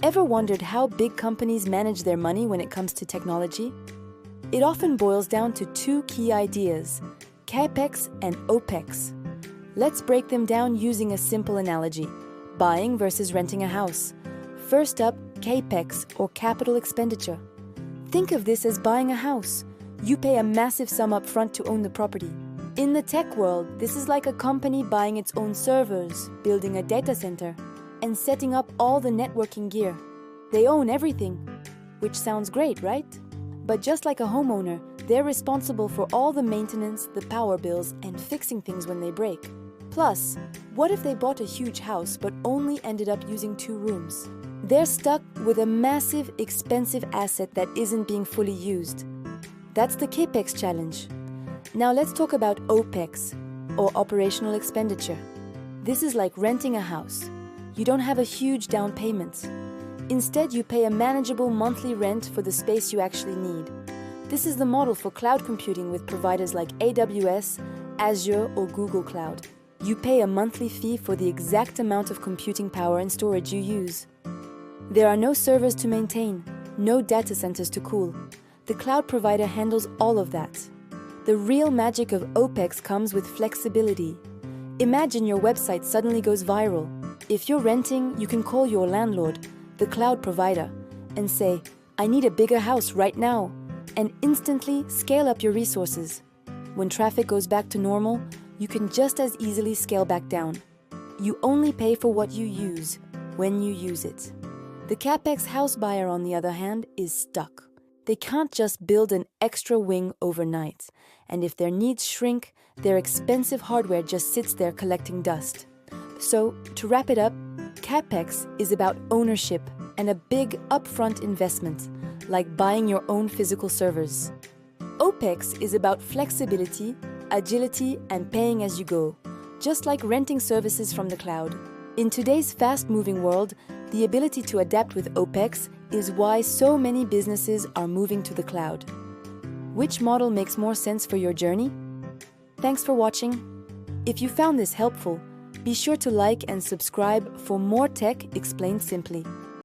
Ever wondered how big companies manage their money when it comes to technology? It often boils down to two key ideas: CAPEX and OPEX. Let's break them down using a simple analogy: buying versus renting a house. First up, CAPEX, or capital expenditure. Think of this as buying a house. You pay a massive sum up front to own the property. In the tech world, this is like a company buying its own servers, building a data center, and setting up all the networking gear. They own everything, which sounds great, right? But just like a homeowner, they're responsible for all the maintenance, the power bills, and fixing things when they break. Plus, what if they bought a huge house but only ended up using 2 rooms? They're stuck with a massive, expensive asset that isn't being fully used. That's the CAPEX challenge. Now let's talk about OPEX, or operational expenditure. This is like renting a house. You don't have a huge down payment. Instead, you pay a manageable monthly rent for the space you actually need. This is the model for cloud computing with providers like AWS, Azure, or Google Cloud. You pay a monthly fee for the exact amount of computing power and storage you use. There are no servers to maintain, no data centers to cool. The cloud provider handles all of that. The real magic of OPEX comes with flexibility. Imagine your website suddenly goes viral. If you're renting, you can call your landlord, the cloud provider, and say, "I need a bigger house right now," and instantly scale up your resources. When traffic goes back to normal, you can just as easily scale back down. You only pay for what you use, when you use it. The CAPEX house buyer, on the other hand, is stuck. They can't just build an extra wing overnight, and if their needs shrink, their expensive hardware just sits there collecting dust. So, to wrap it up, CAPEX is about ownership and a big upfront investment, like buying your own physical servers. OPEX is about flexibility, agility, and paying as you go, just like renting services from the cloud. In today's fast-moving world, the ability to adapt with OPEX is why so many businesses are moving to the cloud. Which model makes more sense for your journey? Thanks for watching. If you found this helpful, be sure to like and subscribe for more tech explained simply.